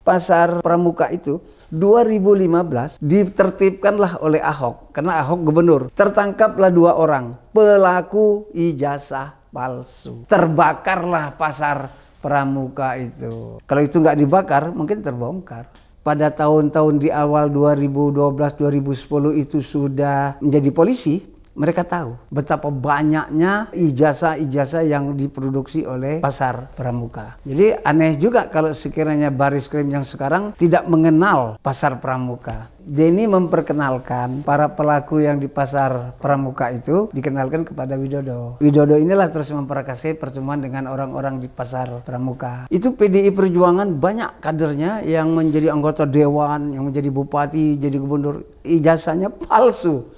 Pasar Pramuka itu 2015 ditertibkanlah oleh Ahok, karena Ahok gubernur. Tertangkaplah 2 orang pelaku ijazah palsu. Terbakarlah pasar Pramuka itu. Kalau itu nggak dibakar, mungkin terbongkar. Pada tahun-tahun di awal 2012-2010 itu sudah menjadi polisi. Mereka tahu betapa banyaknya ijazah-ijazah yang diproduksi oleh pasar Pramuka. Jadi aneh juga kalau sekiranya Baris Krim yang sekarang tidak mengenal pasar Pramuka. Denny memperkenalkan para pelaku yang di pasar Pramuka itu dikenalkan kepada Widodo. Widodo inilah terus memperakasai pertemuan dengan orang-orang di pasar Pramuka. Itu PDI Perjuangan banyak kadernya yang menjadi anggota dewan, yang menjadi bupati, jadi gubernur. Ijazahnya palsu.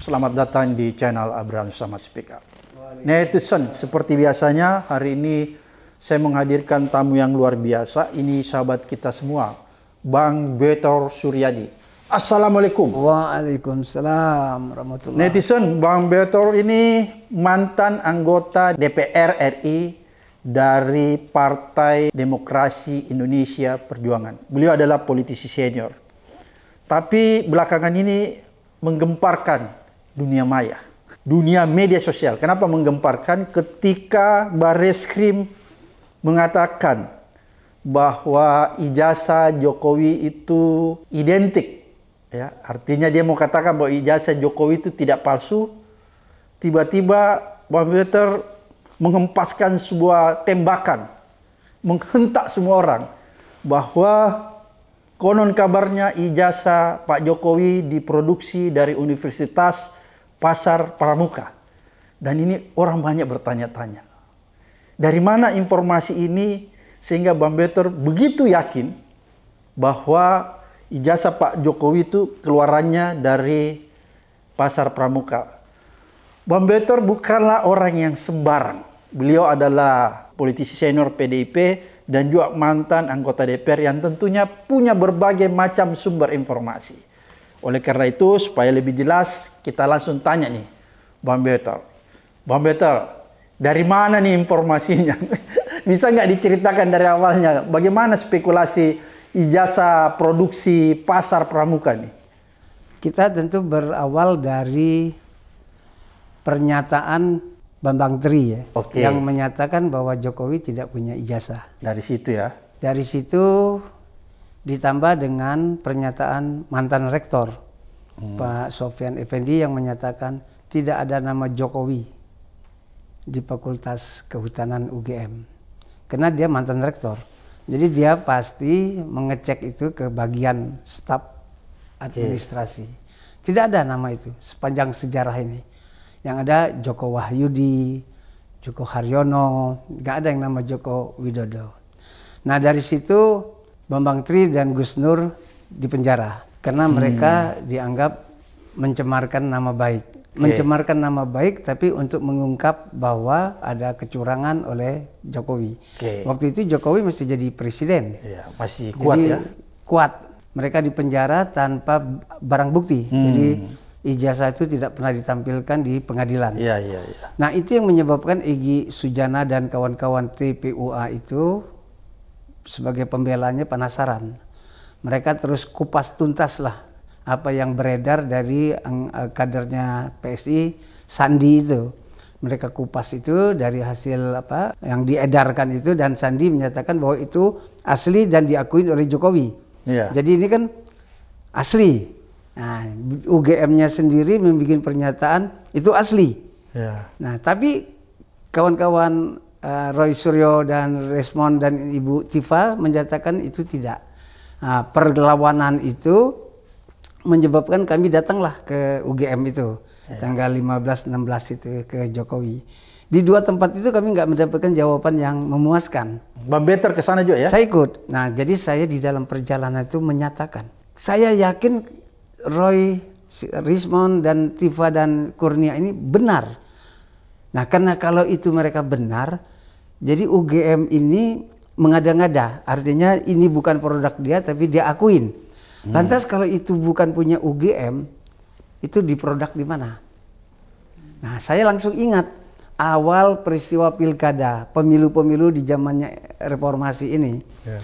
Selamat datang di channel Abraham Samad Speak Up. Netizen, seperti biasanya hari ini saya menghadirkan tamu yang luar biasa. Ini sahabat kita semua, Bang Betor Suryadi. Assalamualaikum. Waalaikumsalam warahmatullahi. Netizen, Bang Betor ini mantan anggota DPR RI dari Partai Demokrasi Indonesia Perjuangan. Beliau adalah politisi senior. Tapi belakangan ini menggemparkan dunia maya, dunia media sosial. Kenapa menggemparkan? Ketika Baris-Krim mengatakan bahwa ijazah Jokowi itu identik, ya, artinya dia mau katakan bahwa ijazah Jokowi itu tidak palsu. Tiba-tiba Bang Betor menghempaskan sebuah tembakan, menghentak semua orang bahwa konon kabarnya ijazah Pak Jokowi diproduksi dari Universitas Pasar Pramuka. Dan ini orang banyak bertanya-tanya. Dari mana informasi ini sehingga Bang Betor begitu yakin bahwa ijazah Pak Jokowi itu keluarannya dari Pasar Pramuka. Bang Betor bukanlah orang yang sembarang. Beliau adalah politisi senior PDIP dan juga mantan anggota DPR yang tentunya punya berbagai macam sumber informasi. Oleh karena itu, supaya lebih jelas, kita langsung tanya nih, Bang Betor. Bang Betor, dari mana nih informasinya? Bisa nggak diceritakan dari awalnya? Bagaimana spekulasi ijazah produksi Pasar Pramuka nih? Kita tentu berawal dari pernyataan Bambang Tri ya, yang menyatakan bahwa Jokowi tidak punya ijazah. Dari situ ya? Dari situ ditambah dengan pernyataan mantan rektor Pak Sofyan Effendi yang menyatakan tidak ada nama Jokowi di Fakultas Kehutanan UGM. Karena dia mantan rektor. Jadi dia pasti mengecek itu ke bagian staf administrasi. Tidak ada nama itu sepanjang sejarah ini. Yang ada Joko Wahyudi, Joko Haryono, nggak ada yang nama Joko Widodo. Nah dari situ Bambang Tri dan Gus Nur dipenjara karena mereka dianggap mencemarkan nama baik. Mencemarkan nama baik tapi untuk mengungkap bahwa ada kecurangan oleh Jokowi. Waktu itu Jokowi masih jadi presiden. Ya, masih kuat jadi, ya? Kuat. Mereka dipenjara tanpa barang bukti. Jadi ijazah itu tidak pernah ditampilkan di pengadilan. Ya. Nah itu yang menyebabkan Egy Sujana dan kawan-kawan TPUA itu sebagai pembelanya penasaran. Mereka terus kupas tuntas lah apa yang beredar dari kadernya PSI Sandi itu. Mereka kupas itu dari hasil apa yang diedarkan itu dan Sandi menyatakan bahwa itu asli dan diakui oleh Jokowi. Ya. Jadi ini kan asli. Nah, UGM-nya sendiri membuat pernyataan itu asli. Ya. Nah, tapi kawan-kawan Roy Suryo dan Resmond dan Ibu Tifa menyatakan itu tidak. Nah, perlawanan itu menyebabkan kami datanglah ke UGM itu tanggal 15-16 itu ke Jokowi. Di 2 tempat itu kami nggak mendapatkan jawaban yang memuaskan. Bang Betor ke sana juga ya? Saya ikut. Nah jadi saya di dalam perjalanan itu menyatakan, saya yakin Roy, Rismond dan Tifa dan Kurnia ini benar. Nah karena kalau itu mereka benar, jadi UGM ini mengada-ngada, artinya ini bukan produk dia tapi dia akuin. Lantas kalau itu bukan punya UGM, itu diproduk di mana? Nah, saya langsung ingat awal peristiwa pilkada, pemilu-pemilu di zamannya reformasi ini. Ya.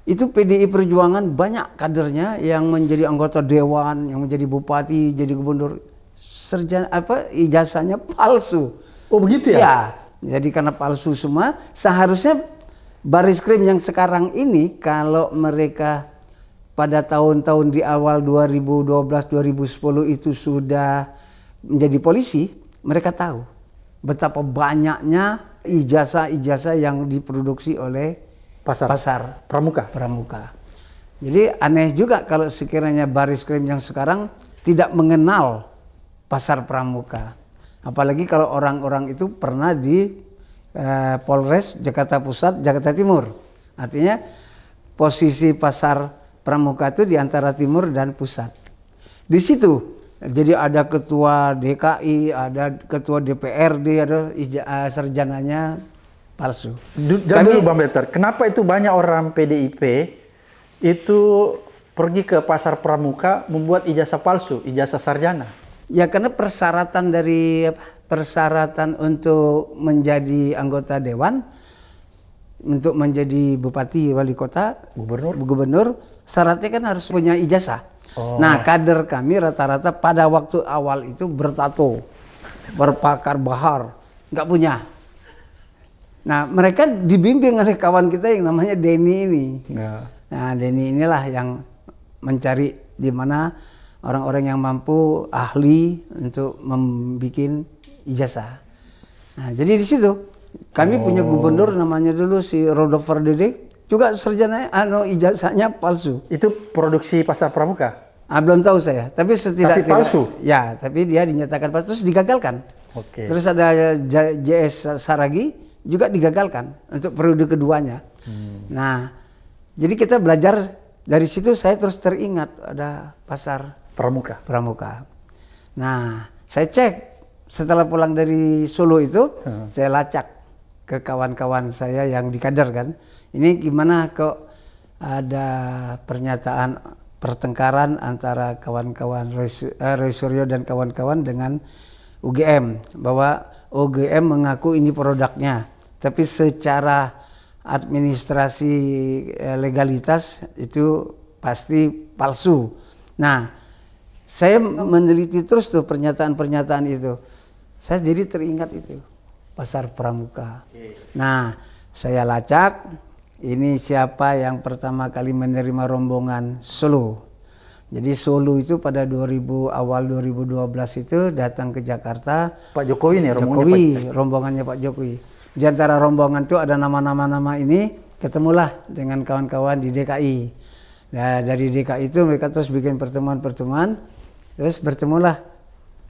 Itu PDI Perjuangan banyak kadernya yang menjadi anggota dewan, yang menjadi bupati, jadi gubernur. Ijazahnya palsu. Oh begitu ya? Ya, jadi karena palsu semua, seharusnya Bariskrim yang sekarang ini kalau mereka pada tahun-tahun di awal 2012-2010 itu sudah menjadi polisi, mereka tahu betapa banyaknya ijazah-ijazah yang diproduksi oleh pasar pramuka. Jadi aneh juga kalau sekiranya Bariskrim yang sekarang tidak mengenal pasar pramuka. Apalagi kalau orang-orang itu pernah di Polres Jakarta Pusat, Jakarta Timur. Artinya posisi pasar pramuka itu di antara timur dan pusat. Di situ jadi ada ketua DKI, ada ketua DPRD, ada sarjananya palsu. Jangan dulu Bang Peter, kenapa itu banyak orang PDIP itu pergi ke pasar pramuka membuat ijazah palsu, ijazah sarjana? Ya karena persyaratan untuk menjadi anggota dewan, untuk menjadi bupati, wali kota, gubernur, syaratnya kan harus punya ijazah. Oh. Nah, kader kami rata-rata pada waktu awal itu bertato, berpakar bahar, nggak punya. Nah, mereka dibimbing oleh kawan kita yang namanya Denny ini. Ya. Nah, Denny inilah yang mencari di mana orang-orang yang mampu, ahli untuk membuat ijazah. Nah, jadi di situ kami punya gubernur namanya dulu si Rodolfo Dede. Juga sarjana ijazahnya palsu. Itu produksi pasar pramuka? Belum tahu saya, tapi Tapi palsu? Ya, tapi dia dinyatakan palsu, terus digagalkan. Oke. Terus ada JS Saragi juga digagalkan untuk periode keduanya. Nah, jadi kita belajar dari situ, saya terus teringat ada pasar pramuka. Nah, saya cek setelah pulang dari Solo itu, saya lacak ke kawan-kawan saya yang di kader kan. Ini gimana kok ada pernyataan pertengkaran antara kawan-kawan Roy Suryo dan kawan-kawan dengan UGM, bahwa UGM mengaku ini produknya, tapi secara administrasi legalitas itu pasti palsu. Nah, saya meneliti terus tuh pernyataan-pernyataan itu. Saya jadi teringat itu pasar pramuka. Nah, saya lacak. Ini siapa yang pertama kali menerima rombongan Solo. Jadi Solo itu pada awal 2012 itu datang ke Jakarta. Pak Jokowi nih rombongannya Pak Jokowi. Di antara rombongan itu ada nama-nama ini, ketemulah dengan kawan-kawan di DKI. Nah, dari DKI itu mereka terus bikin pertemuan-pertemuan, terus bertemulah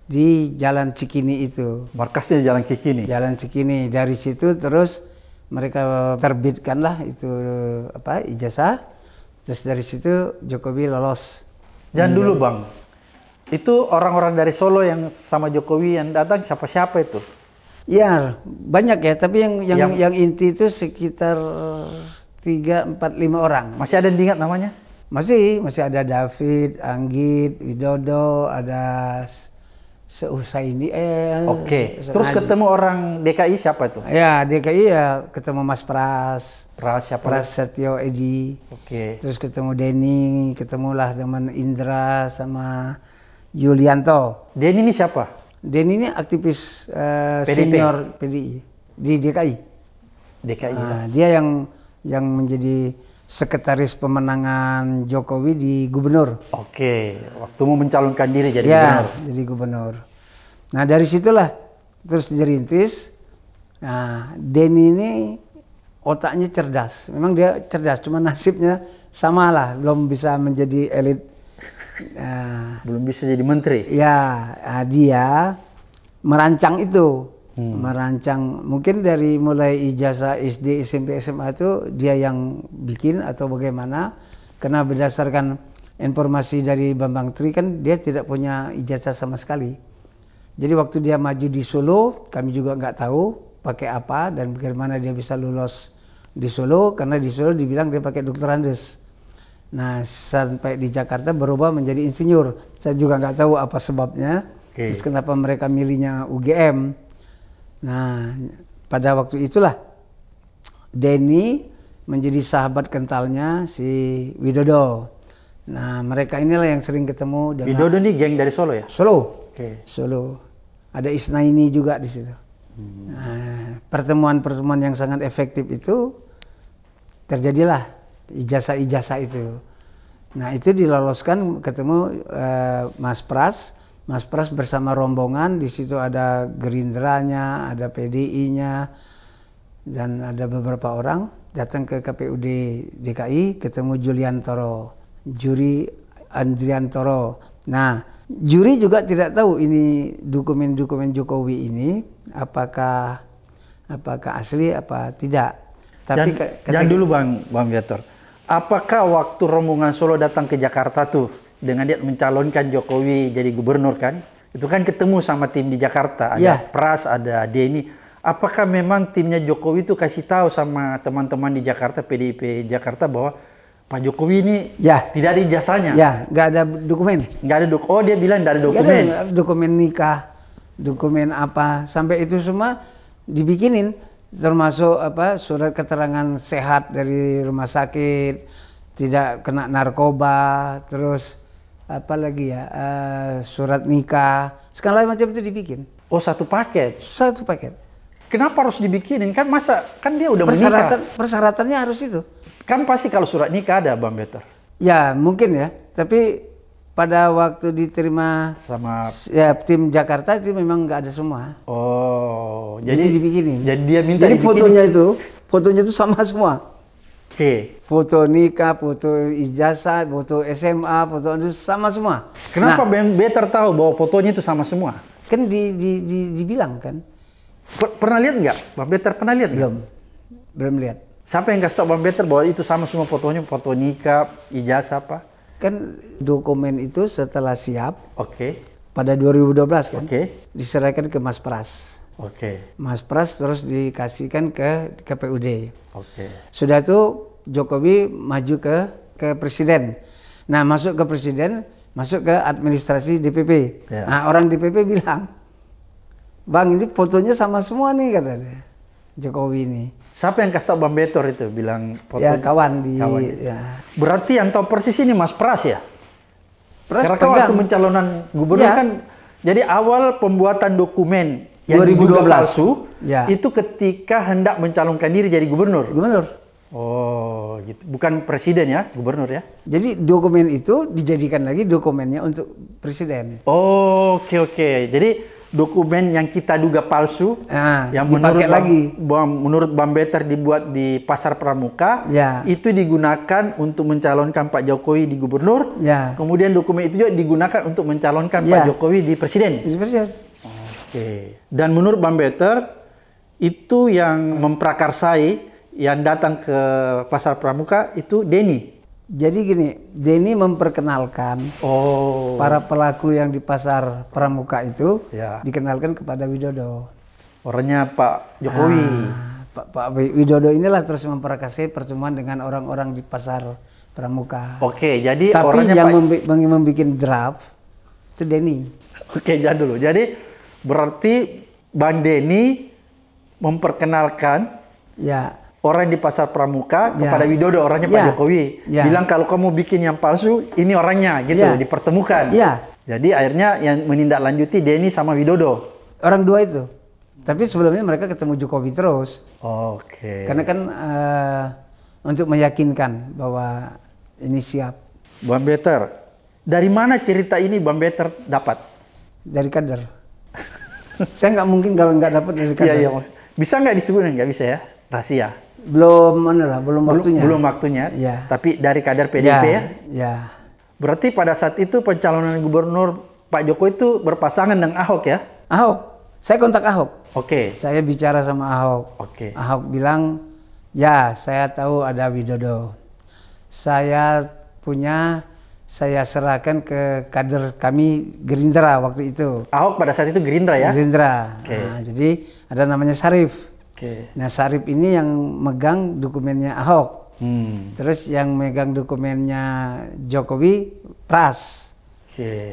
di Jalan Cikini itu. Markasnya Jalan Cikini. Jalan Cikini. Dari situ terus mereka terbitkanlah itu ijazah. Terus dari situ Jokowi lolos. Jangan dulu Bang. Itu orang-orang dari Solo yang sama Jokowi yang datang siapa-siapa itu? Ya, banyak ya, tapi yang inti itu sekitar 3, 4, 5 orang. Masih ada yang diingat namanya? Masih ada David, Anggit, Widodo, ada Seusaini. Oke. Terus ketemu orang DKI siapa itu? Ya, DKI ya ketemu Mas Pras. Siapa? Pras Setio Edi. Oke. Terus ketemu Denny, ketemulah teman Indra sama Yulianto. Denny ini siapa? Denny ini aktivis senior PDI di DKI. DKI. Dia yang menjadi sekretaris pemenangan Jokowi di gubernur. Oke, waktu mau mencalonkan diri jadi gubernur. Jadi gubernur. Nah, dari situlah terus dirintis. Nah, Denny ini otaknya cerdas. Memang dia cerdas, cuma nasibnya samalah, belum bisa menjadi elit. Belum bisa jadi menteri. Ya, dia merancang itu. Merancang mungkin dari mulai ijazah SD, SMP, SMA itu dia yang bikin atau bagaimana, karena berdasarkan informasi dari Bambang Tri kan dia tidak punya ijazah sama sekali. Jadi waktu dia maju di Solo, kami juga nggak tahu pakai apa dan bagaimana dia bisa lulus di Solo, karena di Solo dibilang dia pakai Dr. Andes. Nah, sampai di Jakarta berubah menjadi insinyur. Saya juga nggak tahu apa sebabnya. Terus kenapa mereka milihnya UGM? Nah, pada waktu itulah Denny menjadi sahabat kentalnya si Widodo. Nah, mereka inilah yang sering ketemu dengan Widodo ini geng dari Solo ya? Solo. Solo. Ada Isnaini juga di situ. Nah, pertemuan-pertemuan yang sangat efektif itu terjadilah ijazah-ijazah itu. Nah, itu diloloskan ketemu Mas Pras. Mas Pras bersama rombongan, di situ ada Gerindranya, ada PDI-nya, dan ada beberapa orang datang ke KPUD DKI ketemu Juliantoro, Juri Andriantoro. Nah, juri juga tidak tahu ini dokumen-dokumen Jokowi ini apakah asli apa tidak. Tapi jangan dulu Bang Viator. Apakah waktu rombongan Solo datang ke Jakarta tuh dengan dia mencalonkan Jokowi jadi gubernur kan? Itu kan ketemu sama tim di Jakarta, ada Pras, ada Denny. Apakah memang timnya Jokowi itu kasih tahu sama teman-teman di Jakarta, PDIP Jakarta bahwa Pak Jokowi ini tidak ada ijazahnya? Ya, nggak ada dokumen. Nggak ada oh dia bilang nggak ada dokumen. Nggak ada dokumen nikah, dokumen apa, sampai itu semua dibikinin, termasuk surat keterangan sehat dari rumah sakit, tidak kena narkoba, terus apa lagi ya, surat nikah, segala macam itu dibikin. Oh, satu paket? Satu paket. Kenapa harus dibikinin? Kan masa, kan dia udah menikah. Persyaratannya harus itu. Kan pasti kalau surat nikah ada, Bang Betor. Ya, mungkin ya. Tapi pada waktu diterima sama tim Jakarta itu memang nggak ada semua. Oh, jadi dibikinin. Jadi dia minta jadi fotonya itu sama semua. Foto nikah, foto ijazah, foto SMA, foto itu sama semua. Kenapa Bang Betor tahu bahwa fotonya itu sama semua? Kan dibilang kan. Pernah lihat nggak? Bang Betor pernah lihat nggak? Belum lihat. Siapa yang kasih tahu Bang Betor bahwa itu sama semua fotonya, foto nikah, ijazah apa? Kan dokumen itu setelah siap. Pada 2012 kan. Diserahkan ke Mas Pras. Mas Pras terus dikasihkan ke KPUD. Sudah itu Jokowi maju ke presiden. Nah, masuk ke presiden, masuk ke administrasi DPP. Nah, orang DPP bilang, Bang, ini fotonya sama semua nih, katanya Jokowi ini. Siapa yang kasih tahu Bang Betor itu bilang foto? Ya, kawan. Ya. Berarti yang tahu persis ini Mas Pras ya? Pras karena waktu pencalonan gubernur kan, jadi awal pembuatan dokumen yang 2012 palsu, itu ketika hendak mencalonkan diri jadi gubernur. Oh, gitu. Bukan presiden ya, gubernur ya? Jadi dokumen itu dijadikan lagi dokumennya untuk presiden. Oh, oke. Jadi dokumen yang kita duga palsu, yang menurut Bang Betor dibuat di Pasar Pramuka, itu digunakan untuk mencalonkan Pak Jokowi di gubernur. Kemudian dokumen itu juga digunakan untuk mencalonkan Pak Jokowi di presiden. Dan menurut Bang Betor, itu yang memprakarsai, yang datang ke Pasar Pramuka itu Denny. Jadi gini, Denny memperkenalkan para pelaku yang di Pasar Pramuka itu dikenalkan kepada Widodo. Orangnya Pak Jokowi. Pak Widodo inilah terus memprakarsai pertemuan dengan orang-orang di Pasar Pramuka. Jadi tapi orangnya yang membuat draft itu Denny. Jangan dulu. Jadi berarti Bang Denny memperkenalkan orang di Pasar Pramuka kepada Widodo, orangnya Pak Jokowi. Bilang kalau kamu bikin yang palsu, ini orangnya gitu, dipertemukan. Jadi akhirnya yang menindaklanjuti Denny sama Widodo. Orang dua itu. Tapi sebelumnya mereka ketemu Jokowi terus. Karena kan untuk meyakinkan bahwa ini siap. Bang Betor, dari mana cerita ini Bang Betor dapat? Dari kader. Saya nggak mungkin kalau nggak dapat dari kader. Bisa nggak disebut? Nggak bisa ya? Rahasia. Belum waktunya. Belum waktunya. Tapi dari kader PDIP ya. Berarti pada saat itu pencalonan gubernur Pak Jokowi itu berpasangan dengan Ahok ya? Ahok. Saya kontak Ahok. Saya bicara sama Ahok. Ahok bilang, ya saya tahu ada Widodo. Saya serahkan ke kader kami Gerindra waktu itu. Ahok pada saat itu Gerindra ya? Gerindra. Nah, jadi ada namanya Sarif. Nah, Sarif ini yang megang dokumennya Ahok. Terus yang megang dokumennya Jokowi, Pras.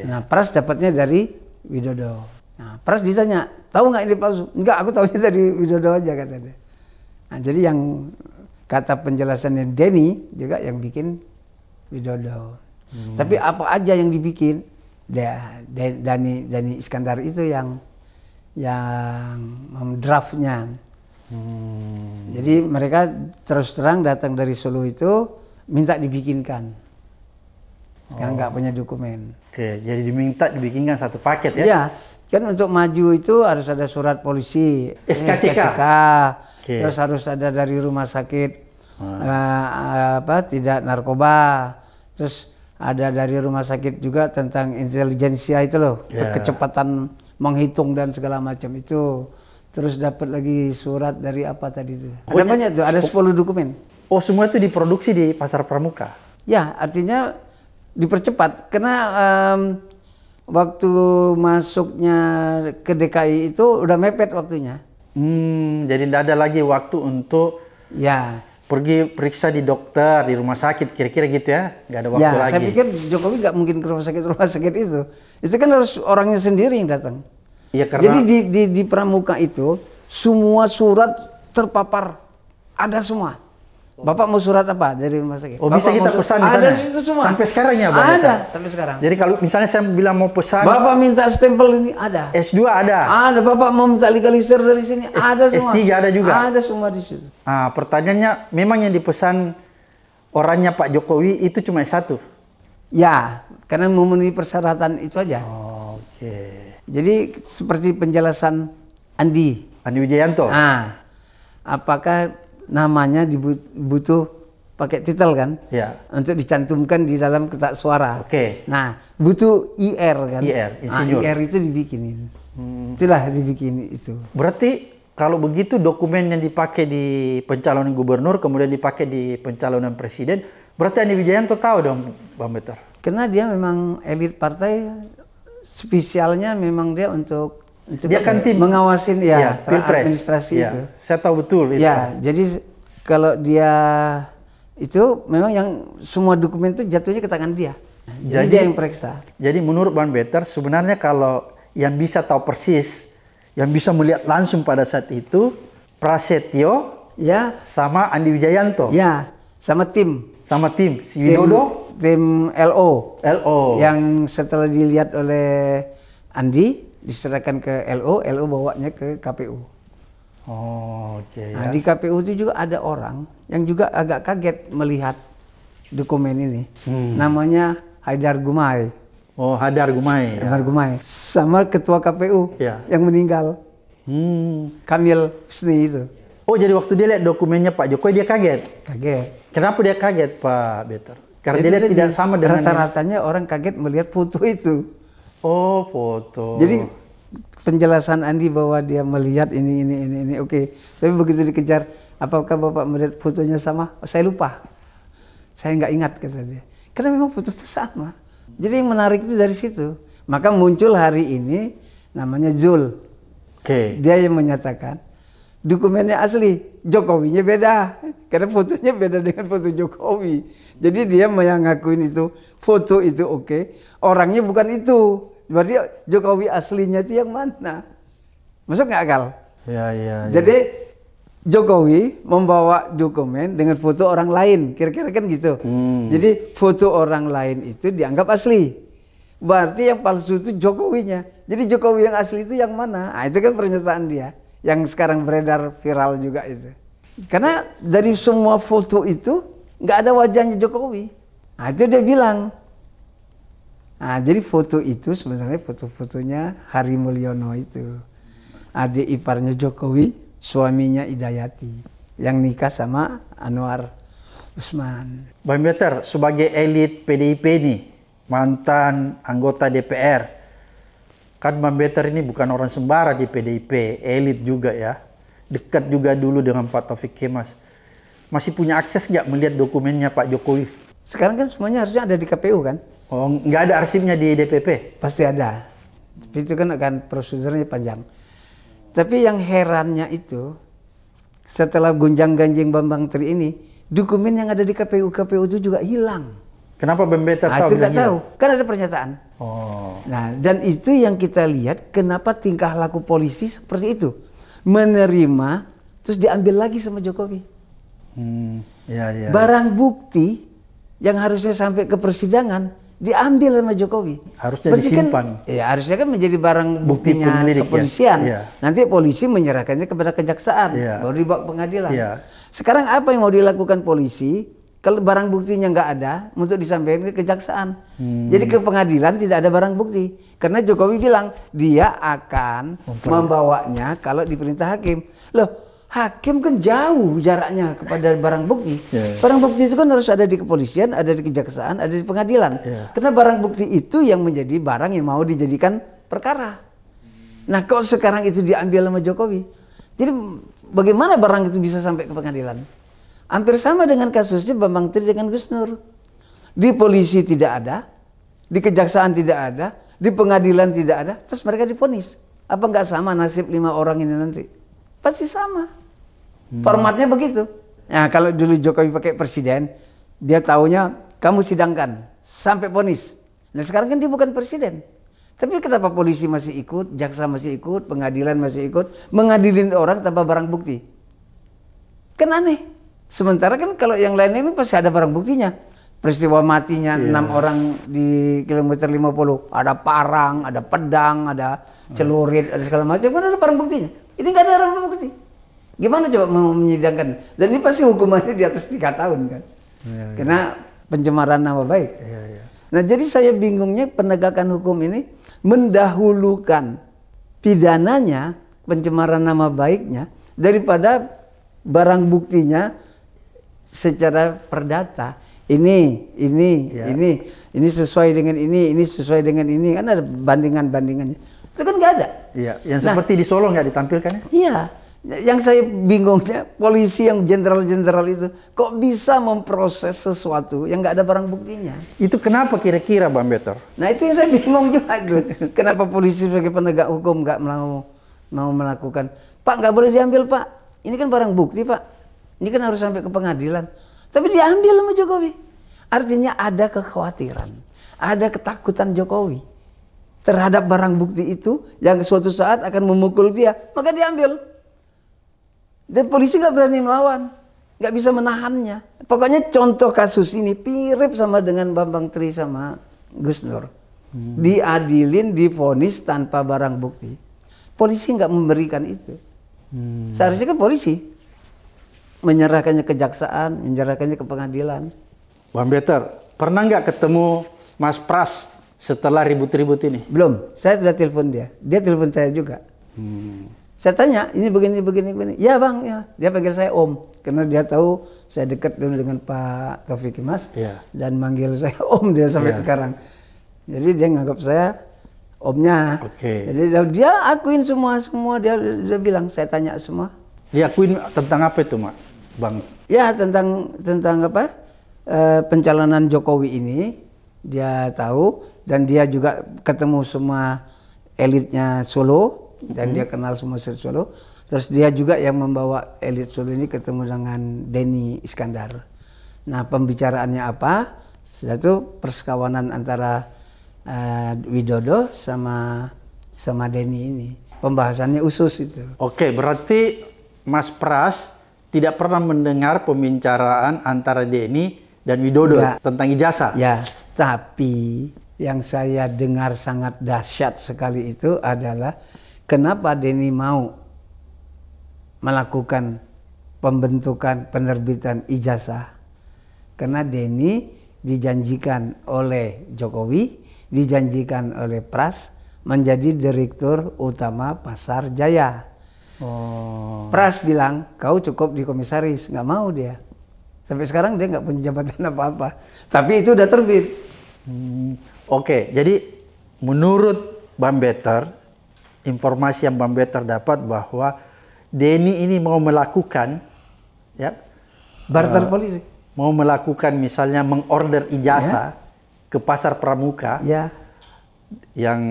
Nah, Pras dapatnya dari Widodo. Nah, Pras ditanya, tahu nggak ini palsu? Enggak, aku tahunya dari Widodo aja kata dia. Nah, jadi yang kata penjelasannya Denny juga yang bikin Widodo. Tapi apa aja yang dibikin, Dani Iskandar itu yang mendraftnya. Jadi mereka terus terang datang dari Solo itu minta dibikinkan, karena nggak punya dokumen. Oke, jadi diminta dibikinkan satu paket ya? Iya, kan untuk maju itu harus ada surat polisi, SKCK. Terus harus ada dari rumah sakit tidak narkoba, terus ada dari rumah sakit juga tentang intelijensia itu loh, kecepatan menghitung dan segala macam itu. Terus dapat lagi surat dari apa tadi itu. Ada banyak tuh, ada 10 dokumen. Oh, semua itu diproduksi di Pasar Pramuka? Ya, artinya dipercepat. Karena waktu masuknya ke DKI itu udah mepet waktunya. Jadi tidak ada lagi waktu untuk pergi periksa di dokter, di rumah sakit, kira-kira gitu ya? Nggak ada waktu lagi. Saya pikir Jokowi nggak mungkin ke rumah sakit itu. Itu kan harus orangnya sendiri yang datang. Ya, karena... Jadi di Pramuka itu semua surat terpapar, ada semua. Bapak mau surat apa dari rumah sakit? Oh, bisa kita pesan di sana? Ada itu semua. Sampai sekarang ya, Bang? Ada, sampai sekarang. Jadi kalau misalnya saya bilang mau pesan... Bapak minta stempel ini, ada. S2 ada? Ada. Bapak mau minta legalisir dari sini, ada semua. S3 ada juga? Ada semua di situ. Pertanyaannya, memang yang dipesan orangnya Pak Jokowi itu cuma S1? Ya, karena memenuhi persyaratan itu aja. Oke. Jadi seperti penjelasan Andi Wijayanto? Apakah namanya butuh pakai titel kan? Ya. Untuk dicantumkan di dalam kotak suara. Oke. Nah, butuh IR kan? Insinyur. IR itu dibikinin. Itulah dibikin itu. Berarti kalau begitu dokumen yang dipakai di pencalonan gubernur kemudian dipakai di pencalonan presiden, berarti Andi Wijayanto tahu dong, Bang Beter? Karena dia memang elit partai, spesialnya memang dia untuk dia kan tim mengawasin administrasi itu. Saya tahu betul itu. Ya, jadi kalau dia itu memang yang semua dokumen itu jatuhnya ke tangan dia. Jadi dia yang periksa. Jadi menurut Bang Beter sebenarnya kalau yang bisa tahu persis, yang bisa melihat langsung pada saat itu Prasetyo sama Andi Wijayanto. Ya, sama tim si Widodo, tim LO. Yang setelah dilihat oleh Andi diserahkan ke LO bawanya ke KPU. Nah, di KPU itu juga ada orang yang juga agak kaget melihat dokumen ini. Namanya Haidar Gumai. Haidar Gumai. Haidar Gumai. Sama ketua KPU yang meninggal. Kamil Husni itu. Jadi waktu dia lihat dokumennya Pak Jokowi dia kaget? Kaget. Kenapa dia kaget, Pak Beter? Karena dia lihat tidak sama dengan... Rata-ratanya orang kaget melihat foto itu. Foto. Jadi penjelasan Andi bahwa dia melihat ini, oke. Tapi begitu dikejar, apakah Bapak melihat fotonya sama? Saya lupa. Saya nggak ingat, kata dia. Karena memang foto itu sama. Jadi yang menarik itu dari situ. Maka muncul hari ini namanya Zul. Dia yang menyatakan dokumennya asli, Jokowinya beda. Karena fotonya beda dengan foto Jokowi. Jadi dia mengakuin itu, foto itu oke, orangnya bukan itu. Berarti Jokowi aslinya itu yang mana? Masuk nggak akal? Jadi Jokowi membawa dokumen dengan foto orang lain, kira-kira kan gitu. Jadi foto orang lain itu dianggap asli. Berarti yang palsu itu Jokowinya. Jadi Jokowi yang asli itu yang mana? Nah, itu kan pernyataan dia yang sekarang beredar viral juga itu. Karena dari semua foto itu nggak ada wajahnya Jokowi. Nah, itu dia bilang. Nah, jadi foto itu sebenarnya foto-fotonya Hari Mulyono itu. Adik iparnya Jokowi, suaminya Idayati. Yang nikah sama Anwar Usman. Bang Beter, sebagai elit PDIP ini, mantan anggota DPR, kan Bang Beter ini bukan orang sembarang di PDIP, elit juga ya. Dekat juga dulu dengan Pak Taufik Kemas. Masih punya akses nggak melihat dokumennya Pak Jokowi? Sekarang kan semuanya harusnya ada di KPU kan? Nggak ada arsipnya di DPP? Pasti ada. Tapi itu kan akan prosedurnya panjang. Tapi yang herannya itu, setelah gonjang-ganjing Bambang Tri ini, dokumen yang ada di KPU itu juga hilang. Kenapa Bang Beter tahu? Itu nggak tahu. Kan ada pernyataan. Oh. Nah, dan itu yang kita lihat kenapa tingkah laku polisi seperti itu. Menerima, terus diambil lagi sama Jokowi. Ya. Barang bukti yang harusnya sampai ke persidangan, diambil sama Jokowi. Harusnya disimpan. Ya, harusnya kan menjadi barang Bukti buktinya penyelidik, kepolisian. ya. Nanti polisi menyerahkannya kepada kejaksaan, baru dibawa ke pengadilan. Ya. Sekarang apa yang mau dilakukan polisi? Kalau barang buktinya nggak ada, untuk disampaikan ke kejaksaan. Jadi ke pengadilan tidak ada barang bukti. Karena Jokowi bilang, dia akan membawanya kalau diperintah hakim. Loh, hakim kan jauh jaraknya kepada barang bukti. Barang bukti itu kan harus ada di kepolisian, ada di kejaksaan, ada di pengadilan. Karena barang bukti itu yang menjadi barang yang mau dijadikan perkara. Nah, kok sekarang itu diambil sama Jokowi? Jadi bagaimana barang itu bisa sampai ke pengadilan? Hampir sama dengan kasusnya Bambang Tri dengan Gus Nur. Di polisi tidak ada, di kejaksaan tidak ada, di pengadilan tidak ada, terus mereka divonis. Apa nggak sama nasib 5 orang ini nanti? Pasti sama. Formatnya begitu. Nah, kalau dulu Jokowi pakai presiden, dia taunya kamu sidangkan sampai vonis. Nah, sekarang kan dia bukan presiden. Tapi kenapa polisi masih ikut, jaksa masih ikut, pengadilan masih ikut, mengadilin orang tanpa barang bukti? Kan aneh. Sementara kan kalau yang lain ini pasti ada barang buktinya. Peristiwa matinya 6 orang di kilometer 50. Ada parang, ada pedang, ada celurit, ada segala macam. Kan ada barang buktinya. Ini nggak ada barang bukti. Gimana coba mau menyidangkan? Dan ini pasti hukumannya di atas 3 tahun kan. Karena pencemaran nama baik. Nah, jadi saya bingungnya penegakan hukum ini mendahulukan pidananya, pencemaran nama baiknya, daripada barang buktinya secara perdata. Ini sesuai dengan ini sesuai dengan ini, kan ada bandingannya. Itu kan nggak ada. Iya, yang seperti di Solo nggak ditampilkan ya? Iya, yang saya bingungnya polisi yang jenderal-jenderal itu kok bisa memproses sesuatu yang nggak ada barang buktinya. Itu kenapa kira-kira, Bang Betor? Nah, itu yang saya bingung juga itu. Kenapa polisi sebagai penegak hukum nggak mau melakukan? Pak, nggak boleh diambil, Pak. Ini kan barang bukti, Pak. Ini kan harus sampai ke pengadilan. Tapi diambil sama Jokowi. Artinya ada kekhawatiran, ada ketakutan Jokowi terhadap barang bukti itu yang suatu saat akan memukul dia, maka diambil. Dan polisi nggak berani melawan, nggak bisa menahannya. Pokoknya contoh kasus ini mirip sama dengan Bambang Tri sama Gus Nur. Diadilin, divonis tanpa barang bukti. Polisi nggak memberikan itu. Seharusnya kan polisi menyerahkannya ke kejaksaan, menyerahkannya ke pengadilan. Bang Betor, pernah nggak ketemu Mas Pras setelah ribut-ribut ini? Belum, saya sudah telepon dia. Dia telepon saya juga. Saya tanya, ini begini. Ya bang, ya. Dia panggil saya Om. Karena dia tahu saya dekat dulu dengan Pak Taufik Kimas. Dan manggil saya Om dia sampai sekarang. Jadi dia nganggap saya Omnya. Jadi dia akuin semua. Dia bilang, saya tanya semua. Dia akuin tentang apa itu, Bang? Ya, tentang apa? Pencalonan Jokowi ini dia tahu, dan dia juga ketemu semua elitnya Solo, dan dia kenal semua Solo. Terus dia juga yang membawa elit Solo ini ketemu dengan Denny Iskandar. Nah, pembicaraannya apa? Setelah itu persekawanan antara Widodo sama Denny ini. Pembahasannya usus itu. Oke, berarti Mas Pras tidak pernah mendengar pembicaraan antara Denny dan Widodo tentang ijazah. Ya, tapi yang saya dengar sangat dahsyat sekali itu adalah kenapa Denny mau melakukan pembentukan penerbitan ijazah. Karena Denny dijanjikan oleh Jokowi, dijanjikan oleh Pras menjadi direktur utama Pasar Jaya. Pras bilang, kau cukup di komisaris. Nggak mau dia. Sampai sekarang dia nggak punya jabatan apa-apa. Tapi itu udah terbit. Oke, jadi menurut Bang Betor, informasi yang Bang Betor dapat bahwa Denny ini mau melakukan barter politik. Mau melakukan misalnya mengorder ijazah ke Pasar Pramuka. Yang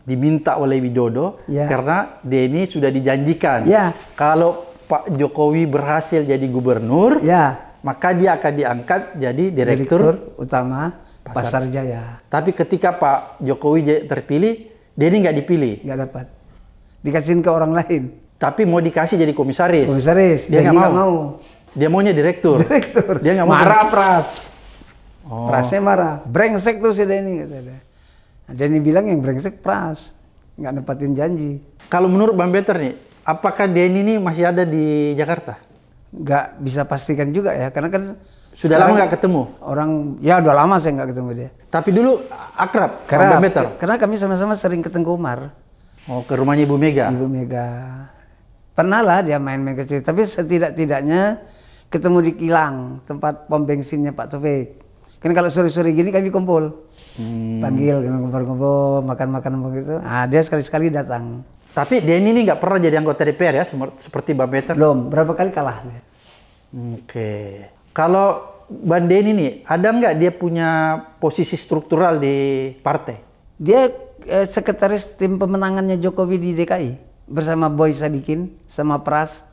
diminta oleh Widodo karena Denny sudah dijanjikan kalau Pak Jokowi berhasil jadi gubernur, maka dia akan diangkat jadi direktur utama Pasar Jaya. Tapi ketika Pak Jokowi terpilih, Denny nggak dipilih. Nggak dapat. Dikasihin ke orang lain. Tapi mau dikasih jadi komisaris. Komisaris. Dia nggak mau. Dia maunya direktur. Direktur. Dia nggak mau. Marah Pras. Oh. Prasnya marah. Brengsek tuh si Denny, kata dia. Nah, Denny bilang yang brengsek Pras. Nggak nepatin janji. Kalau menurut Bang Better nih, apakah Denny ini masih ada di Jakarta? Nggak bisa pastikan juga ya, karena kan sudah lama nggak ketemu? Orang, ya udah lama saya nggak ketemu dia. Tapi dulu akrab Karena, sama Bang Better? Karena kami sama-sama sering ke Tengku Umar. Oh, ke rumahnya Ibu Mega? Ibu Mega. Pernah lah dia main-main kecil, tapi setidak-tidaknya ketemu di Kilang, tempat pom bensinnya Pak Taufik. Kan kalau sore-sore gini kami kumpul. Panggil, kumpul-kumpul, makan-makan begitu. Ah, dia sekali-sekali datang. Tapi Denny ini nggak pernah jadi anggota DPR ya, seperti Bang Better? Belum, berapa kali kalah dia. Oke. Kalau Bang Denny nih, ada nggak dia punya posisi struktural di partai? Dia sekretaris tim pemenangannya Jokowi di DKI bersama Boy Sadikin sama Pras.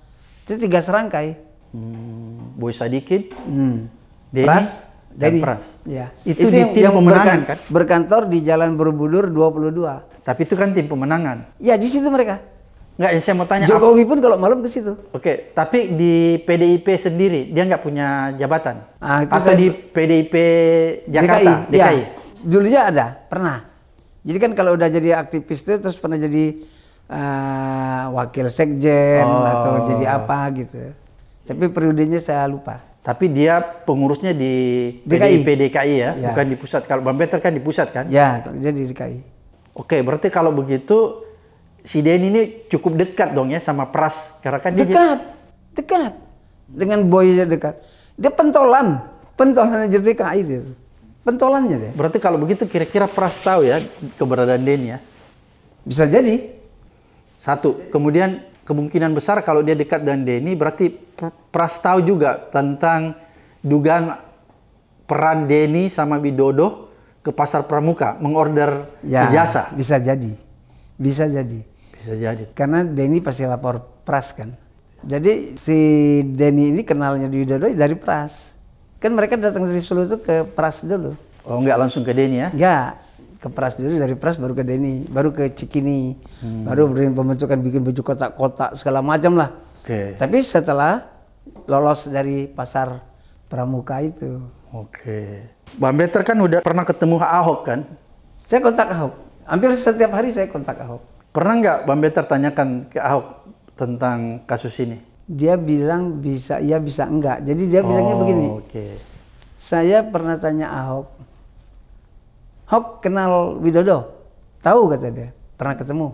Itu 3 serangkai. Boy Sadikin, Denny, Pras, dan Denny. Pras. Ya. Itu di tim pemenangan kan? Berkantor di Jalan Borobudur 22. Tapi itu kan tim pemenangan. Ya di situ mereka. Nggak, yang saya mau tanya. Jokowi pun kalau malam ke situ. Oke, tapi di PDIP sendiri dia nggak punya jabatan. Itu atau di PDIP Jakarta, DKI? Ya. Dulunya ada, pernah. Jadi kan kalau udah jadi aktivis itu terus pernah jadi wakil sekjen atau jadi apa gitu. Tapi periodenya saya lupa. Tapi dia pengurusnya di DKI. PDIP DKI ya, bukan di pusat. Kalau Bang Better kan di pusat kan? Ya, dia di DKI. Oke, berarti kalau begitu si Denny ini cukup dekat dong ya sama Pras, karena kan dekat dengan Boy dekat. Dia pentolannya jadi DKI dia. Pentolannya dia. Berarti kalau begitu kira-kira Pras tahu ya keberadaan Denny ya? Bisa jadi. Satu, kemudian kemungkinan besar kalau dia dekat dengan Denny berarti Pras tahu juga tentang dugaan peran Denny sama Widodo ke pasar Pramuka mengorder ijazah. Bisa jadi. Bisa jadi. Bisa jadi. Karena Denny pasti lapor Pras kan. Jadi si Denny ini kenalnya di Widodo dari Pras. Kan mereka datang dari Solo itu ke Pras dulu. Oh, nggak langsung ke Denny ya? Nggak. Ke Pras dulu, dari Pras baru ke Denny, baru ke Cikini. Baru pembentukan bikin baju kotak-kotak segala macam lah. Oke. Tapi setelah lolos dari pasar Pramuka itu. Oke. Bang Better kan udah pernah ketemu Ahok kan? Saya kontak Ahok. Hampir setiap hari saya kontak Ahok. Pernah nggak Bang Better tanyakan ke Ahok tentang kasus ini? Dia bilang bisa iya bisa enggak. Jadi dia bilangnya begini. Oke. Saya pernah tanya Ahok. Ahok kenal Widodo? Tahu kata dia. Pernah ketemu.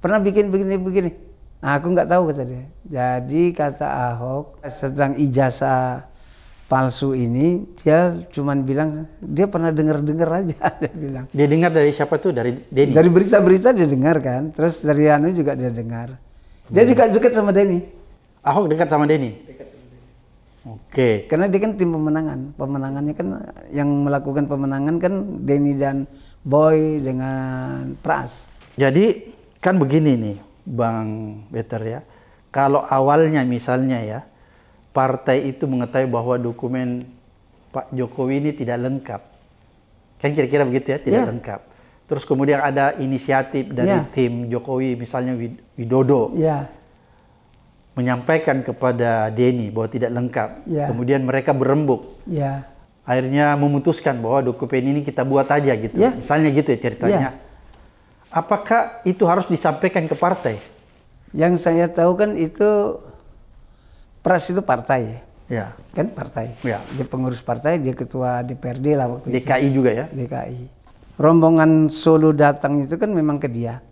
Pernah bikin begini-begini. Nah, aku nggak tahu kata dia. Jadi kata Ahok tentang ijazah palsu ini dia cuman bilang dia pernah dengar aja dia bilang. Dia dengar dari siapa tuh? Dari Denny? Dari berita-berita dia dengar kan. Terus dari Anu juga dia dengar. Dia dekat sama Denny. Ahok dekat sama Denny? Oke. Karena dia kan tim pemenangan. Pemenangannya kan yang melakukan pemenangan kan Denny dan Boy dengan Pras. Jadi kan begini nih Bang Better ya. Kalau awalnya misalnya ya partai itu mengetahui bahwa dokumen Pak Jokowi ini tidak lengkap. Kan kira-kira begitu ya, tidak lengkap. Terus kemudian ada inisiatif dari tim Jokowi misalnya Widodo. Menyampaikan kepada Denny bahwa tidak lengkap. Kemudian mereka berembuk. Akhirnya memutuskan bahwa dokumen ini kita buat aja gitu. Misalnya gitu ya ceritanya. Apakah itu harus disampaikan ke partai? Yang saya tahu kan itu Pras itu partai ya. Kan partai. Ya. Dia pengurus partai, dia ketua DPRD lah waktu itu. DKI juga ya? DKI. Rombongan Solo datang itu kan memang ke dia.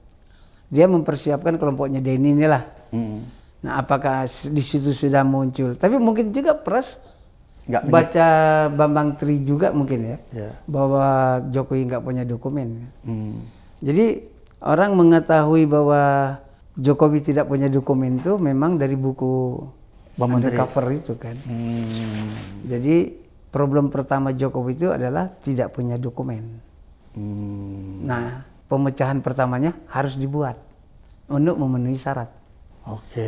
Dia mempersiapkan kelompoknya Denny inilah. Nah, apakah di situ sudah muncul? Tapi mungkin juga Pras baca Bambang Tri juga mungkin ya. Bahwa Jokowi nggak punya dokumen. Jadi orang mengetahui bahwa Jokowi tidak punya dokumen itu memang dari buku undercover itu kan. Jadi problem pertama Jokowi itu adalah tidak punya dokumen. Nah, pemecahan pertamanya harus dibuat untuk memenuhi syarat.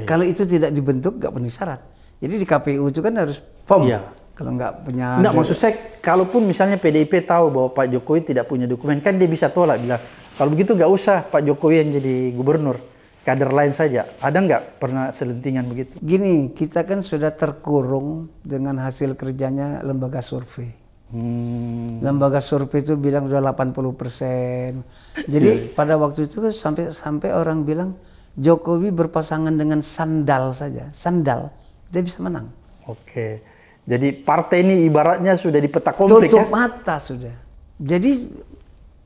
Kalau itu tidak dibentuk, nggak memenuhi syarat. Jadi di KPU itu kan harus form. Kalau nggak punya... Enggak, maksud saya, kalaupun misalnya PDIP tahu bahwa Pak Jokowi tidak punya dokumen, kan dia bisa tolak, bilang, kalau begitu nggak usah Pak Jokowi yang jadi gubernur, kader lain saja. Ada nggak pernah selentingan begitu? Gini, kita kan sudah terkurung dengan hasil kerjanya lembaga survei. Lembaga survei itu bilang sudah 80%. Jadi pada waktu itu sampai orang bilang Jokowi berpasangan dengan sandal saja. Sandal, dia bisa menang. Oke. Jadi partai ini ibaratnya sudah di peta konflik. Tutup mata sudah. Jadi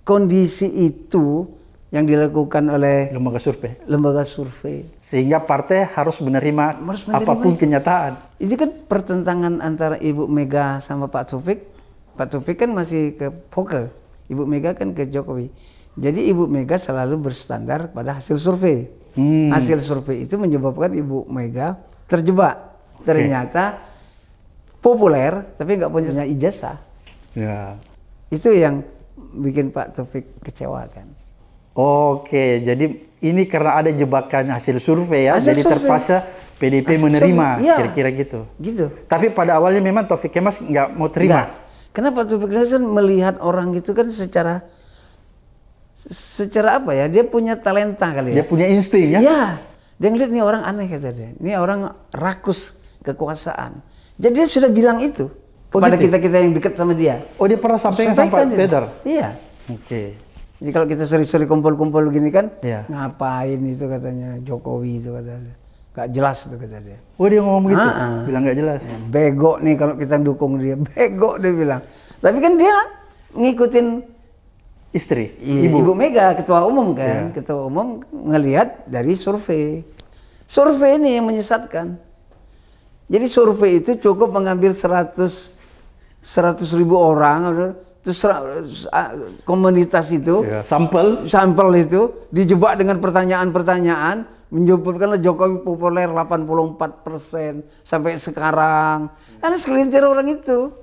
kondisi itu yang dilakukan oleh lembaga survei. Sehingga partai harus menerima apapun kenyataan. Ini kan pertentangan antara Ibu Mega sama Pak Taufik. Pak Taufik kan masih ke Foke, Ibu Mega kan ke Jokowi. Jadi Ibu Mega selalu berstandar pada hasil survei. Hasil survei itu menyebabkan Ibu Mega terjebak. Ternyata populer tapi nggak punya ijazah. Ya. Itu yang bikin Pak Taufik kecewa kan. Oke, jadi ini karena ada jebakan hasil survei ya, jadi terpaksa PDIP menerima, kira-kira gitu. Gitu. Tapi pada awalnya memang Taufik Kemas nggak mau terima. Enggak. Kenapa Taufik Kemas kan melihat orang itu kan secara apa ya? Dia punya talenta kali ya. Dia punya insting ya. Iya. Dia ngeliat nih orang aneh kata dia. Ini orang rakus kekuasaan. Jadi dia sudah bilang itu kepada kita-kita yang dekat sama dia. Oh, dia pernah sampaikan sama Pak Peter? Iya. Oke. Jadi kalau kita sering-sering kumpul-kumpul gini kan, ngapain itu katanya Jokowi itu katanya. Gak jelas itu kata dia. Oh, dia ngomong gitu? Bilang gak jelas? Ya, bego nih kalau kita dukung dia. Bego dia bilang. Tapi kan dia ngikutin istri, Ibu Mega, ketua umum kan. Ketua umum ngelihat dari survei. Survei ini yang menyesatkan. Jadi survei itu cukup mengambil 100.000 orang, terus komunitas itu, sampel itu dijebak dengan pertanyaan-pertanyaan, menyebutkanlah Jokowi populer 84% sampai sekarang. Karena segelintir orang itu.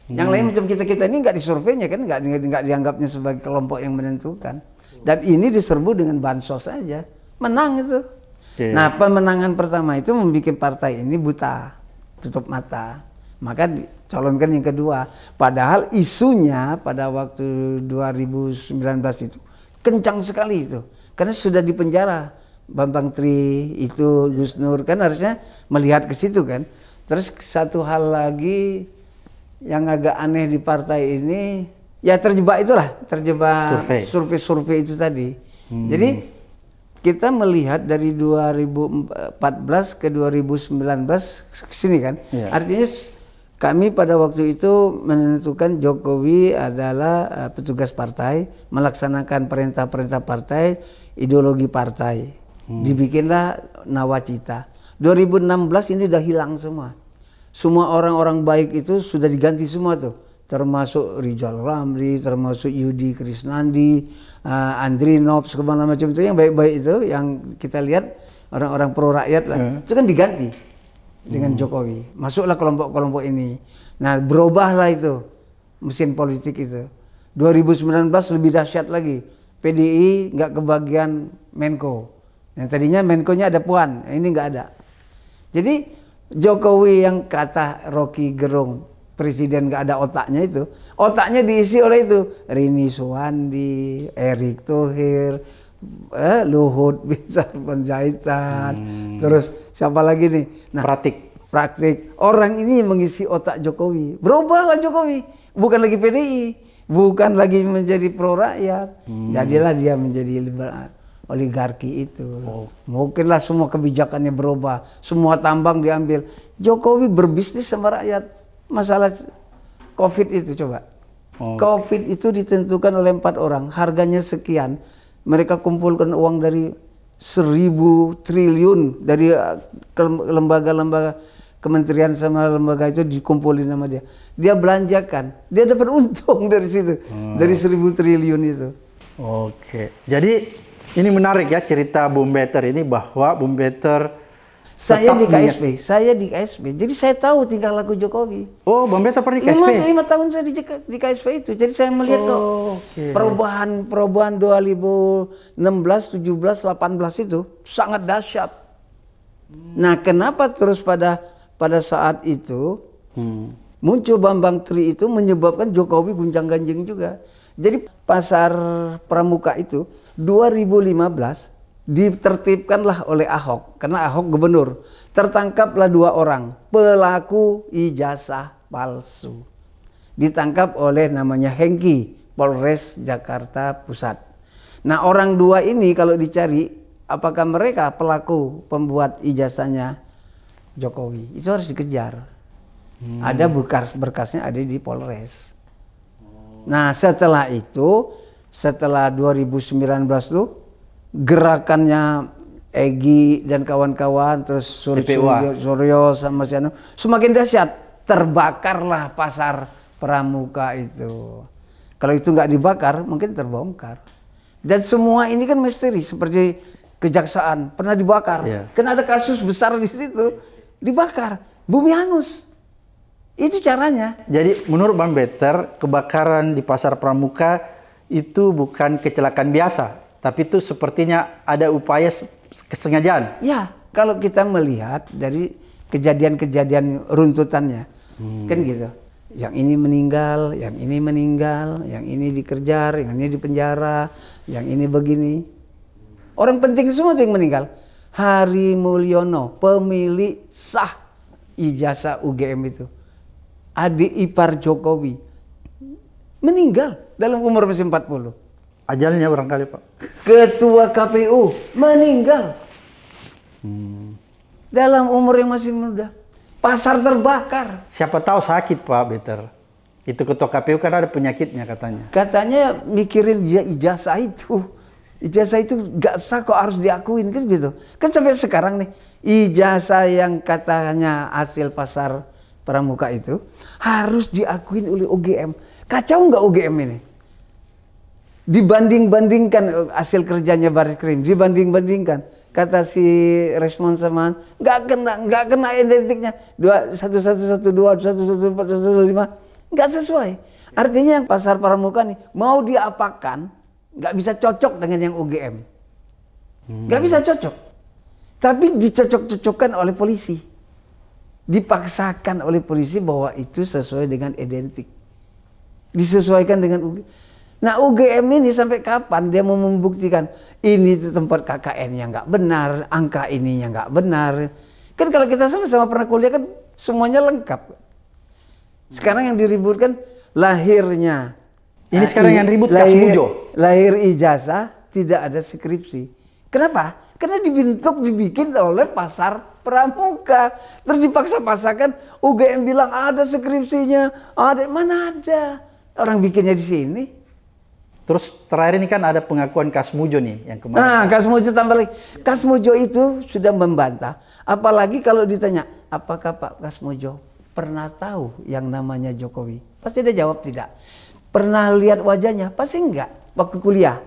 Yang lain macam kita ini nggak disurveinya kan, nggak dianggapnya sebagai kelompok yang menentukan. Dan ini diserbu dengan bansos saja, menang itu. Nah, pemenangan pertama itu membuat partai ini buta, tutup mata. Maka dicalonkan yang kedua. Padahal isunya pada waktu 2019 itu kencang sekali itu. Karena sudah dipenjara Bambang Tri itu, Gus Nur, kan harusnya melihat ke situ kan. Terus satu hal lagi yang agak aneh di partai ini, ya terjebak survei itu tadi. Jadi kita melihat dari 2014 ke 2019 ke sini kan. Artinya kami pada waktu itu menentukan Jokowi adalah petugas partai, melaksanakan perintah-perintah partai, ideologi partai. Dibikinlah nawacita. 2016 ini udah hilang semua. Semua orang-orang baik itu sudah diganti semua tuh. Termasuk Rizal Ramli, termasuk Yudi Krisnandi, Andrinov, segala macam itu yang baik-baik itu, yang kita lihat orang-orang pro rakyat lah, itu kan diganti dengan Jokowi. Masuklah kelompok-kelompok ini. Nah, berubahlah itu mesin politik itu. 2019 lebih dahsyat lagi. PDI nggak kebagian Menko. Yang tadinya Menko-nya ada Puan, ini nggak ada. Jadi Jokowi yang kata Rocky Gerung, presiden nggak ada otaknya itu, otaknya diisi oleh itu Rini Suwandi, Erick Thohir, Luhut Binsar Panjaitan, terus siapa lagi nih? Nah, praktik. Orang ini mengisi otak Jokowi. Berubahlah Jokowi, bukan lagi PDI, bukan lagi menjadi pro rakyat, jadilah dia menjadi liberal. Oligarki itu. Mungkinlah semua kebijakannya berubah, semua tambang diambil. Jokowi berbisnis sama rakyat. Masalah COVID itu coba. COVID itu ditentukan oleh 4 orang, harganya sekian. Mereka kumpulkan uang dari 1.000 triliun dari lembaga-lembaga kementerian sama lembaga itu dikumpulin sama dia. Dia belanjakan, dia dapat untung dari situ, dari 1.000 triliun itu. Oke, jadi ini menarik ya cerita Bung Better ini, bahwa Bung Better saya di KSP, jadi saya tahu tingkah laku Jokowi. Oh, Bung Better pernah di KSP? 5 tahun saya di KSP itu, jadi saya melihat perubahan 2016, 17, 18 itu sangat dahsyat. Nah, kenapa terus pada saat itu Muncul Bambang Tri itu menyebabkan Jokowi gunjang-ganjing juga. Jadi pasar Pramuka itu 2015 ditertibkanlah oleh Ahok, karena Ahok gubernur. Tertangkaplah 2 orang pelaku ijazah palsu. Ditangkap oleh namanya Hengki, Polres Jakarta Pusat. Nah, orang 2 ini kalau dicari, apakah mereka pelaku pembuat ijazahnya Jokowi? Itu harus dikejar. Ada berkasnya ada di Polres. Nah, setelah itu, setelah 2019 tuh gerakannya Egy dan kawan-kawan, terus Suryo sama Siano semakin dahsyat. Terbakarlah pasar Pramuka itu. Kalau itu nggak dibakar, mungkin terbongkar. Dan semua ini kan misteri, seperti kejaksaan pernah dibakar. Kan ada kasus besar di situ, dibakar, bumi hangus. Itu caranya. Jadi menurut Bang Better, kebakaran di pasar Pramuka itu bukan kecelakaan biasa, tapi itu sepertinya ada upaya kesengajaan. Ya, kalau kita melihat dari kejadian-kejadian runtutannya, kan gitu. Yang ini meninggal, yang ini meninggal, yang ini dikejar, yang ini dipenjara, yang ini begini. Orang penting semua tuh yang meninggal. Hari Mulyono, pemilik sah ijazah UGM itu, adik ipar Jokowi, meninggal dalam umur masih 40. Ajalnya barangkali, Pak. Ketua KPU meninggal dalam umur yang masih muda. Pasar terbakar. Siapa tahu sakit, Pak Better. Itu ketua KPU kan ada penyakitnya katanya. Katanya mikirin ijazah itu. Ijazah itu gak sah kok, harus diakuin kan gitu. Kan sampai sekarang nih, ijazah yang katanya hasil pasar Pramuka itu harus diakuin oleh UGM. Kacau nggak UGM ini? Dibanding-bandingkan hasil kerjanya Baris Krim, dibanding-bandingkan. Kata si responsaman, nggak kena identiknya 1112, 1114, 1115, nggak sesuai. Artinya yang pasar Pramuka nih mau diapakan, nggak bisa cocok dengan yang UGM, nggak bisa cocok. Tapi dicocok-cocokkan oleh polisi. Dipaksakan oleh polisi bahwa itu sesuai dengan identik. Disesuaikan dengan UGM. Nah, UGM ini sampai kapan dia mau membuktikan ini tempat KKN-nya nggak benar, angka ininya nggak benar. Kan kalau kita sama-sama pernah kuliah kan semuanya lengkap. Sekarang yang diributkan lahirnya. Ini sekarang yang ribut Kasmujo. Lahir ijazah tidak ada skripsi. Kenapa? Karena dibikin oleh pasar Pramuka. Terus dipaksa-paksakan, UGM bilang ada skripsinya, ada, mana ada. Orang bikinnya di sini. Terus terakhir ini kan ada pengakuan Kasmujo nih yang kemarin. Nah, Kasmujo tambah lagi. Kasmujo itu sudah membantah. Apalagi kalau ditanya, apakah Pak Kasmujo pernah tahu yang namanya Jokowi? Pasti dia jawab tidak. Pernah lihat wajahnya? Pasti enggak. Waktu kuliah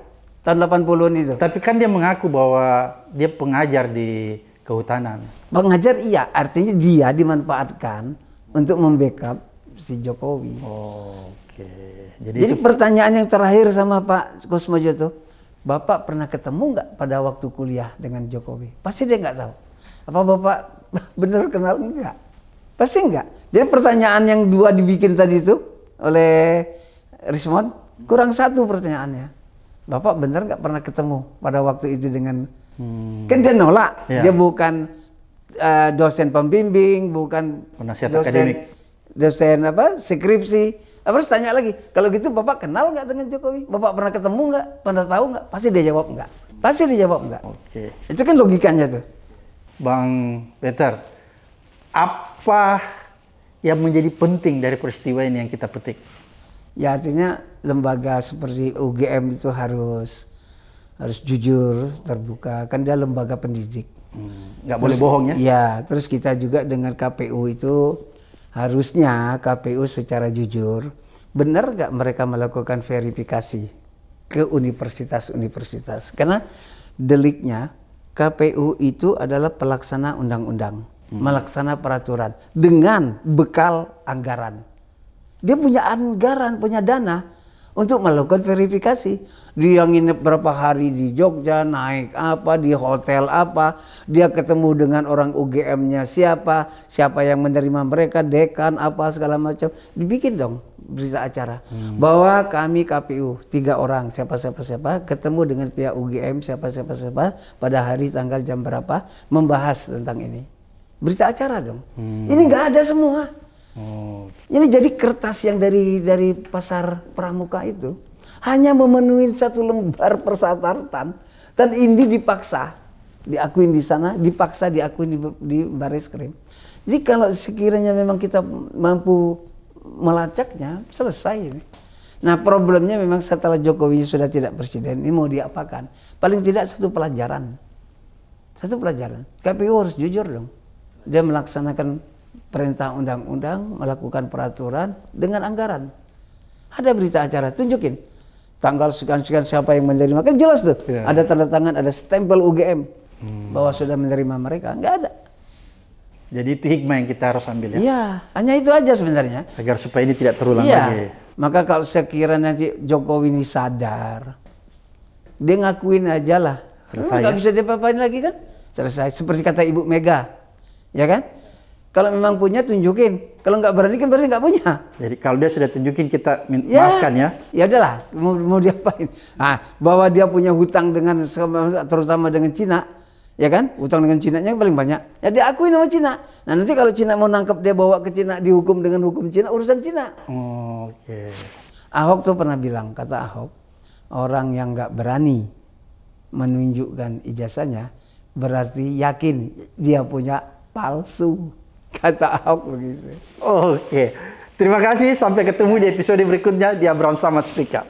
tahun 80-an itu. Tapi kan dia mengaku bahwa dia pengajar di kehutanan. Pengajar iya, artinya dia dimanfaatkan untuk membackup si Jokowi. Oke. Jadi pertanyaan yang terakhir sama Pak Kasmujo tuh, Bapak pernah ketemu nggak pada waktu kuliah dengan Jokowi? Pasti dia nggak tahu. Apa Bapak benar kenal enggak? Pasti enggak. Jadi pertanyaan yang 2 dibikin tadi itu oleh Rismon, kurang 1 pertanyaannya. Bapak benar nggak pernah ketemu pada waktu itu dengan kan dia nolak, dia bukan dosen pembimbing, bukan penasihat akademik, dosen apa skripsi. Terus tanya lagi, kalau gitu Bapak kenal nggak dengan Jokowi? Bapak pernah ketemu nggak? Pernah tahu nggak? Pasti dia jawab nggak. Pasti dia jawab nggak. Oke. Itu kan logikanya tuh. Bang Better, apa yang menjadi penting dari peristiwa ini yang kita petik? Ya artinya lembaga seperti UGM itu harus jujur, terbuka. Kan dia lembaga pendidik. Nggak boleh bohong ya? Iya, terus kita juga dengan KPU itu harusnya KPU secara jujur, benar nggak mereka melakukan verifikasi ke universitas-universitas? Karena deliknya KPU itu adalah pelaksana undang-undang, melaksana peraturan dengan bekal anggaran. Dia punya anggaran, punya dana untuk melakukan verifikasi. Dia nginep berapa hari di Jogja, naik apa, di hotel apa, dia ketemu dengan orang UGM-nya siapa, siapa yang menerima mereka, dekan apa segala macam. Dibikin dong berita acara bahwa kami KPU 3 orang siapa ketemu dengan pihak UGM siapa pada hari tanggal jam berapa membahas tentang ini. Berita acara dong. Ini nggak ada semua. Ini jadi kertas yang dari pasar pramuka itu hanya memenuhi 1 lembar persyaratan, dan ini dipaksa diakuin di sana, dipaksa diakuin di Baris-Krim. Jadi kalau sekiranya memang kita mampu melacaknya, selesai ini. Nah, problemnya memang setelah Jokowi sudah tidak presiden, ini mau diapakan? Paling tidak satu pelajaran. KPU harus jujur dong. Dia melaksanakan perintah undang-undang, melakukan peraturan dengan anggaran. Ada berita acara, tunjukin. Tanggal sekian-sekian siapa yang menerima. Kan jelas tuh. Yeah. Ada tanda tangan, ada stempel UGM. Bahwa sudah menerima mereka. Nggak ada. Jadi itu hikmah yang kita harus ambil ya? Iya, hanya itu aja sebenarnya. Agar supaya ini tidak terulang lagi. Maka kalau sekira nanti Jokowi ini sadar, dia ngakuin aja lah. Selesai nggak bisa diapa-apain lagi kan? Selesai. Seperti kata Ibu Mega. Ya kan? Kalau memang punya tunjukin. Kalau nggak berani kan berarti nggak punya. Jadi kalau dia sudah tunjukin kita maafkan ya. Ya udahlah, mau diapain? Nah, bahwa dia punya hutang dengan terutama dengan Cina, ya kan? Hutang dengan Cina-nya paling banyak. Ya diakui sama Cina. Nah, nanti kalau Cina mau nangkep dia bawa ke Cina dihukum dengan hukum Cina, urusan Cina. Oke. Ahok tuh pernah bilang, kata Ahok, orang yang nggak berani menunjukkan ijazahnya berarti yakin dia punya palsu. Kata Ahok begitu. Oke. Terima kasih. Sampai ketemu di episode berikutnya di Abraham Samad Speak Up.